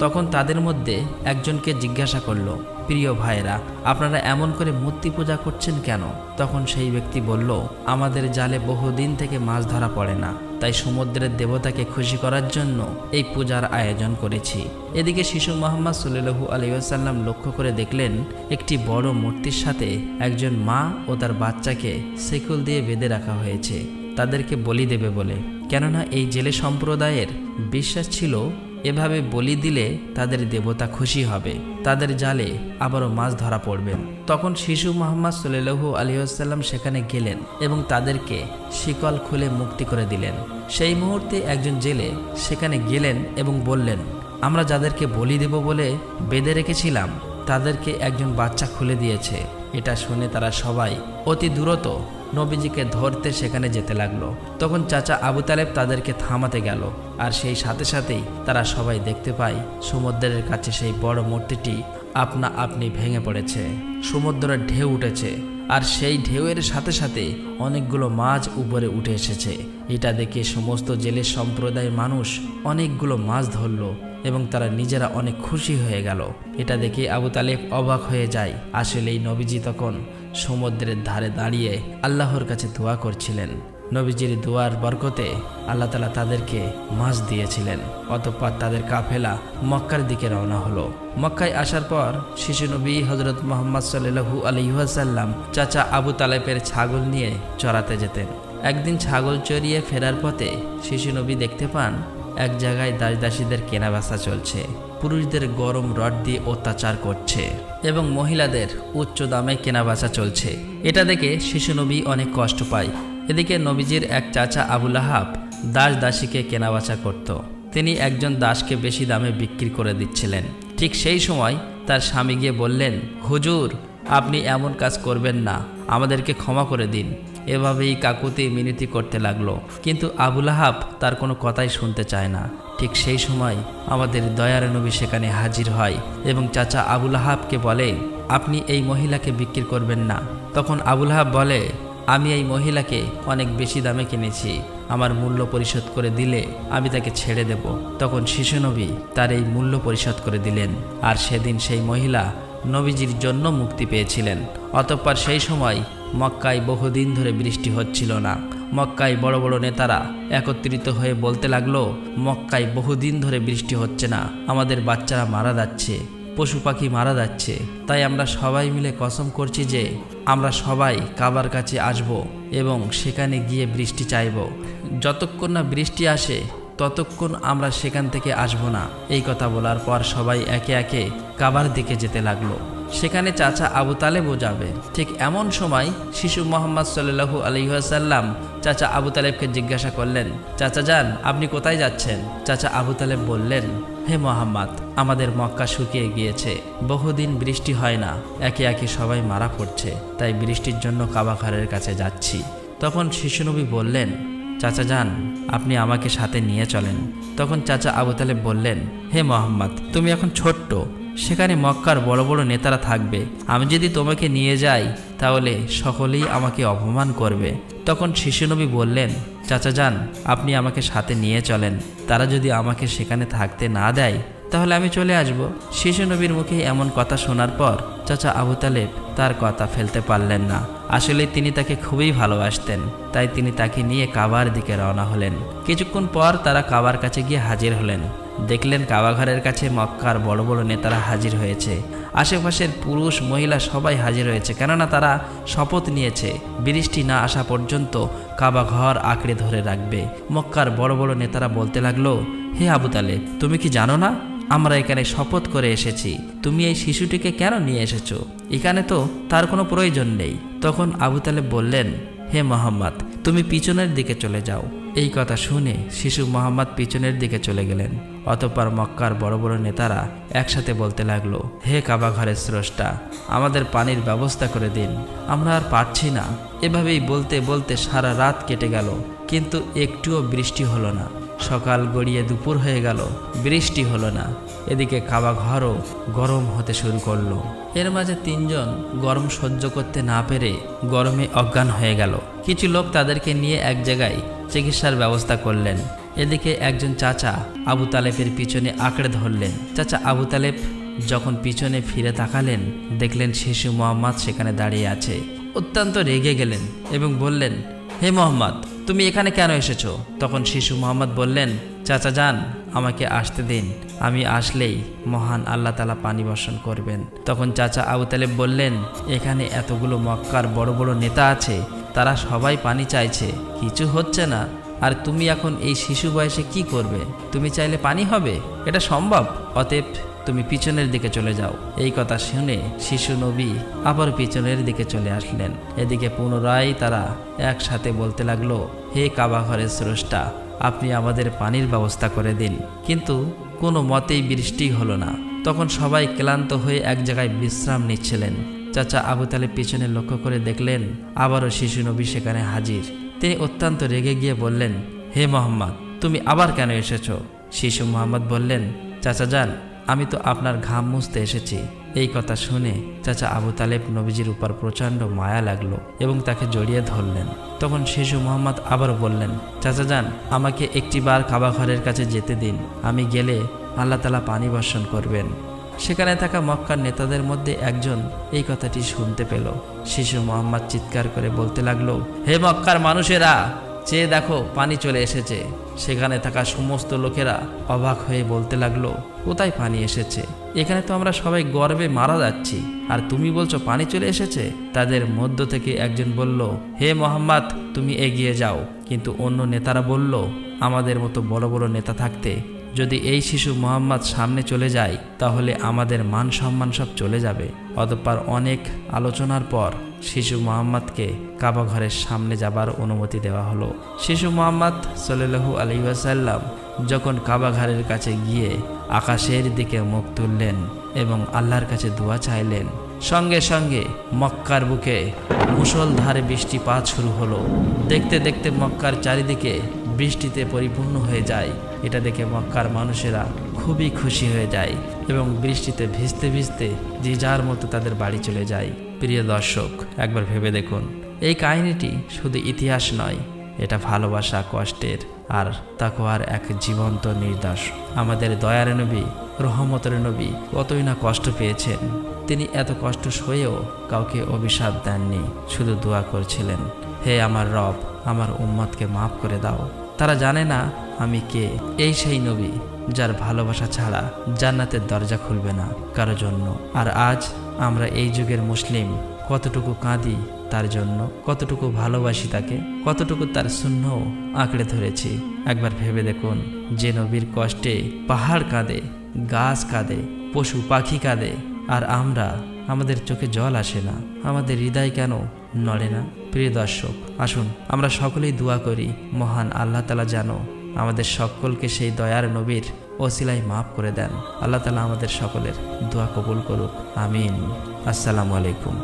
তখন তাদের মধ্যে একজনকে জিজ্ঞাসা করলো, প্রিয় ভাইরা, আপনারা এমন করে মূর্তি পূজা করছেন কেন? তখন সেই ব্যক্তি বলল, আমাদের জালে বহুদিন থেকে মাছ ধরা পড়ে না, তাই সমুদ্রের দেবতাকে খুশি করার জন্য এই পূজার আয়োজন করেছি। এদিকে শিশু মুহাম্মদ সাল্লাল্লাহু আলাইহি ওয়াসাল্লাম লক্ষ্য করে দেখলেন একটি বড় মূর্তির সাথে একজন মা ও তার বাচ্চাকে শিকল দিয়ে বেঁধে রাখা হয়েছে, তাদেরকে বলি দেবে বলে। কেননা এই জেলে সম্প্রদায়ের বিশ্বাস ছিল এভাবে বলি দিলে তাদের দেবতা খুশি হবে, তাদের জালে আবারও মাছ ধরা পড়বে। তখন শিশু মুহাম্মদ সাল্লাল্লাহু আলাইহি ওয়াসাল্লাম সেখানে গেলেন এবং তাদেরকে শিকল খুলে মুক্তি করে দিলেন। সেই মুহূর্তে একজন জেলে সেখানে গেলেন এবং বললেন, আমরা যাদেরকে বলি দেব বলে বেঁধে রেখেছিলাম তাদেরকে একজন বাচ্চা খুলে দিয়েছে। এটা শুনে তারা সবাই অতি দ্রুত নবীজিকে ধরতে সেখানে যেতে লাগলো। তখন চাচা আবু তালেব তাদেরকে থামাতে গেল, আর সেই সাথে সাথেই তারা সবাই দেখতে পায় সমুদ্রের কাছে সেই বড় মূর্তিটি আপনা আপনি ভেঙে পড়েছে, সমুদ্রের ঢেউ উঠেছে, আর সেই ঢেউয়ের সাথে সাথে অনেকগুলো মাছ উপরে উঠে এসেছে। এটা দেখে সমস্ত জেলে সম্প্রদায়ের মানুষ অনেকগুলো মাছ ধরল এবং তারা নিজেরা অনেক খুশি হয়ে গেল। এটা দেখে আবু তালেব অবাক হয়ে যায়। আসলে এই নবীজি তখন সমুদ্রের ধারে দাঁড়িয়ে আল্লাহর কাছে দোয়া করছিলেন। নবীজির দোয়ার বরকতে আল্লাহ তাআলা তাদেরকে মাছ দিয়েছিলেন। অতঃপর তাদের কাফেলা মক্কার দিকে রওনা হলো। মক্কায় আসার পর শিশু নবী হযরত মুহাম্মদ সাল্লাল্লাহু আলাইহি ওয়াসাল্লাম চাচা আবু তালেবের ছাগল নিয়ে চড়াতে যেতেন। একদিন ছাগল চড়িয়ে ফেরার পথে শিশু নবী দেখতে পান এক জায়গায় দাসদাসীদের কেনাবেচা চলছে, পুরুষদের গরম রড দিয়ে অত্যাচার করছে এবং মহিলাদের উচ্চ দামে কেনাবেচা চলছে। এটা দেখে শিশু নবী অনেক কষ্ট পায়। এদিকে নবীজির এক চাচা আবু লাহাব দাসদাসীকে কেনাবেচা করত। তিনি একজন দাসকে বেশি দামে বিক্রি করে দিচ্ছিলেন। ঠিক সেই সময় তার স্বামী গিয়ে বললেন, হুজুর, আপনি এমন কাজ করবেন না, আমাদেরকে ক্ষমা করে দিন। এভাবেই কাকুতি মিনতি করতে লাগলো, কিন্তু আবু লাহাব তার কোনো কথাই শুনতে চায় না। ঠিক সেই সময় আমাদের দয়ার নবী সেখানে হাজির হয় এবং চাচা আবু লাহাবকে বলে, আপনি এই মহিলাকে বিক্রি করবেন না। তখন আবু লাহাব বলে, আমি এই মহিলাকে অনেক বেশি দামে কিনেছি, আমার মূল্য পরিশোধ করে দিলে আমি তাকে ছেড়ে দেব। তখন শিশু নবী তার এই মূল্য পরিশোধ করে দিলেন, আর সেদিন সেই মহিলা নবীজির জন্য মুক্তি পেয়েছিলেন। অতঃপর সেই সময় মক্কায় বহুদিন ধরে বৃষ্টি হচ্ছিল না। মক্কায় বড় বড় নেতারা একত্রিত হয়ে বলতে লাগলো, মক্কায় বহুদিন ধরে বৃষ্টি হচ্ছে না, আমাদের বাচ্চারা মারা যাচ্ছে, পশু পাখি মারা যাচ্ছে। তাই আমরা সবাই মিলে কসম করছি যে আমরা সবাই কাবার কাছে আসব এবং সেখানে গিয়ে বৃষ্টি চাইব। যতক্ষণ না বৃষ্টি আসে ততক্ষণ আমরা সেখান থেকে আসব না। এই কথা বলার পর সবাই একে একে কাবার দিকে যেতে লাগলো। সেখানে চাচা আবু তালেবও যাবে। ঠিক এমন সময় শিশু মুহাম্মদ সাল্লাল্লাহু আলাইহি ওয়াসাল্লাম চাচা আবু তালেবকে জিজ্ঞাসা করলেন, চাচা যান, আপনি কোথায় যাচ্ছেন? চাচা আবু তালেব বললেন, হে মুহাম্মদ, আমাদের মক্কা শুকিয়ে গিয়েছে, বহুদিন বৃষ্টি হয় না, একে একে সবাই মারা পড়ছে, তাই বৃষ্টির জন্য কাবা ঘরের কাছে যাচ্ছি। তখন শিশুনবী বললেন, চাচা যান, আপনি আমাকে সাথে নিয়ে চলেন। তখন চাচা আবু তালেব বললেন, হে মুহাম্মদ, তুমি এখন ছোট্ট, সেখানে মক্কার বড় বড় নেতারা থাকবে, আমি যদি তোমাকে নিয়ে যাই তাহলে সকলেই আমাকে অপমান করবে। তখন শিশুনবী বললেন, চাচা যান, আপনি আমাকে সাথে নিয়ে চলেন, তারা যদি আমাকে সেখানে থাকতে না দেয় তাহলে আমি চলে আসব। শিশু নবীর মুখে এমন কথা শোনার পর চাচা আবু তালেব তার কথা ফেলতে পারলেন না। আসলে তিনি তাকে খুবই ভালোবাসতেন, তাই তিনি তাকে নিয়ে কাবার দিকে রওনা হলেন। কিছুক্ষণ পর তারা কাবার কাছে গিয়ে হাজির হলেন। দেখলেন কাবাঘরের কাছে মক্কার বড় বড় নেতারা হাজির হয়েছে, আশেপাশের পুরুষ মহিলা সবাই হাজির হয়েছে, কেননা তারা শপথ নিয়েছে বৃষ্টি না আসা পর্যন্ত কাবাঘর আঁকড়ে ধরে রাখবে। মক্কার বড় বড় নেতারা বলতে লাগলো, হে আবু তালেব, তুমি কি জানো না আমরা এখানে শপথ করে এসেছি, তুমি এই শিশুটিকে কেন নিয়ে এসেছো? এখানে তো তার কোনো প্রয়োজন নেই। তখন আবু তালেব বললেন, হে মুহাম্মদ, তুমি পিছনের দিকে চলে যাও। এই কথা শুনে শিশু মুহাম্মদ পিছনের দিকে চলে গেলেন। অতঃপর মক্কার বড় বড় নেতারা একসাথে বলতে লাগলো, হে কাবা ঘরের স্রষ্টা, আমাদের পানির ব্যবস্থা করে দিন, আমরা আর পারছি না। এভাবেই বলতে বলতে সারা রাত কেটে গেল, কিন্তু একটুও বৃষ্টি হলো না। সকাল গড়িয়ে দুপুর হয়ে গেল, বৃষ্টি হলো না। এদিকে কাবা ঘরও গরম হতে শুরু করলো। এর মাঝে তিনজন গরম সহ্য করতে না পেরে গরমে অজ্ঞান হয়ে গেল। কিছু লোক তাদেরকে নিয়ে এক জায়গায় চিকিৎসার ব্যবস্থা করলেন। এদিকে একজন চাচা আবু তালেবের পিছনে আঁকড়ে ধরলেন। চাচা আবু তালেব যখন পিছনে ফিরে তাকালেন, দেখলেন শিশু মোহাম্মদ সেখানে দাঁড়িয়ে আছে। অত্যন্ত রেগে গেলেন এবং বললেন, হে মোহাম্মদ, তুমি এখানে কেন এসেছো? তখন শিশু মোহাম্মদ বললেন, চাচা যান, আমাকে আসতে দিন, আমি আসলেই মহান আল্লাহ তাআলা পানি বর্ষণ করবেন। তখন চাচা আবু তালেব বললেন, এখানে এতগুলো মক্কার বড় বড় নেতা আছে, তারা সবাই পানি চাইছে, কিছু হচ্ছে না, আর তুমি এখন এই শিশু বয়সে কি করবে? তুমি চাইলে পানি হবে? এটা সম্ভব? অতএব তুমি পিছনের দিকে চলে যাও। এই কথা শুনে শিশু নবী আবার পিছনের দিকে চলে আসলেন। এদিকে পুনরায় তারা একসাথে বলতে লাগলো, হে কাবা ঘরের স্রষ্টা, আপনি আমাদের পানির ব্যবস্থা করে দিন। কিন্তু কোনো মতেই বৃষ্টি হলো না। তখন সবাই ক্লান্ত হয়ে এক জায়গায় বিশ্রাম নিচ্ছিলেন। চাচা আবু তালেব পিছনে লক্ষ্য করে দেখলেন আবারও শিশু নবী সেখানে হাজির। তিনি অত্যন্ত রেগে গিয়ে বললেন, হে মোহাম্মদ, তুমি আবার কেন এসেছো? শিশু মোহাম্মদ বললেন, চাচা যান, আমি তো আপনার ঘাম মুছতে এসেছি। এই কথা শুনে চাচা আবু তালেব নবীজির উপর প্রচণ্ড মায়া লাগলো এবং তাকে জড়িয়ে ধরলেন। তখন শিশু মোহাম্মদ আবারও বললেন, চাচা যান, আমাকে একটিবার কাবা ঘরের কাছে যেতে দিন, আমি গেলে আল্লাহ তাআলা পানি বর্ষণ করবেন। সেখানে থাকা মক্কার নেতাদের মধ্যে একজন এই কথাটি শুনতে পেল। শিশু মোহাম্মদ চিৎকার করে বলতে লাগলো, হে মক্কার মানুষেরা, চেয়ে দেখো, পানি চলে এসেছে। সেখানে থাকা সমস্ত লোকেরা অবাক হয়ে বলতে লাগলো, কোথায় পানি এসেছে? এখানে তো আমরা সবাই গর্বে মারা যাচ্ছি, আর তুমি বলছো পানি চলে এসেছে? তাদের মধ্য থেকে একজন বলল, হে মোহাম্মদ, তুমি এগিয়ে যাও। কিন্তু অন্য নেতারা বলল, আমাদের মতো বড় বড় নেতা থাকতে যদি এই শিশু মোহাম্মদ সামনে চলে যায়, তাহলে আমাদের মান সম্মান সব চলে যাবে। অতঃপর অনেক আলোচনার পর শিশু মোহাম্মদকে কাবা ঘরের সামনে যাবার অনুমতি দেওয়া হলো। শিশু মোহাম্মদ সাল্লাল্লাহু আলাইহি ওয়াসাল্লাম যখন কাবা ঘরের কাছে গিয়ে আকাশের দিকে মুখ তুললেন এবং আল্লাহর কাছে দোয়া চাইলেন, সঙ্গে সঙ্গে মক্কার বুকে মুষলধারে বৃষ্টিপাত শুরু হলো। দেখতে দেখতে মক্কার চারিদিকে বৃষ্টিতে পরিপূর্ণ হয়ে যায়। এটা দেখে মক্কার মানুষেরা খুবই খুশি হয়ে যায় এবং বৃষ্টিতে ভিজতে ভিজতে যে যার মতো তাদের বাড়ি চলে যায়। প্রিয় দর্শক, একবার ভেবে দেখুন, এই কাহিনীটি শুধু ইতিহাস নয়, এটা ভালোবাসা, কষ্টের আর তাকওয়ার এক জীবন্ত নিদর্শ। আমাদের দয়ার নবী, রহমতের নবী কতই না কষ্ট পেয়েছেন। তিনি এত কষ্ট সয়েও কাউকে অভিশাপ দেননি, শুধু দোয়া করছিলেন, হে আমার রব, আমার উম্মতকে মাফ করে দাও। তারা জানে না আমি কে। এই সেই নবী যার ভালোবাসা ছাড়া জান্নাতের দরজা খুলবে না কারো জন্য। আর আজ আমরা এই যুগের মুসলিম কতটুকু কাঁদি তার জন্য, কতটুকু ভালোবাসি তাকে, কতটুকু তার সুন্নাহ আঁকড়ে ধরেছি। একবার ভেবে দেখুন, যে নবীর কষ্টে পাহাড় কাঁদে, গাছ কাঁদে, পশু পাখি কাঁদে, আর আমাদের চোখে জল আসে না, আমাদের হৃদয় কেন নড়ে না? প্রিয় দর্শক, আসুন আমরা সকলেই দোয়া করি, মহান আল্লাহ তাআলা যেন আমাদের সকলকে সেই দয়ার নবীর ওসিলায় মাফ করে দেন। আল্লাহ তাআলা আমাদের সকলের দোয়া কবুল করুক, আমিন। আসসালামু আলাইকুম।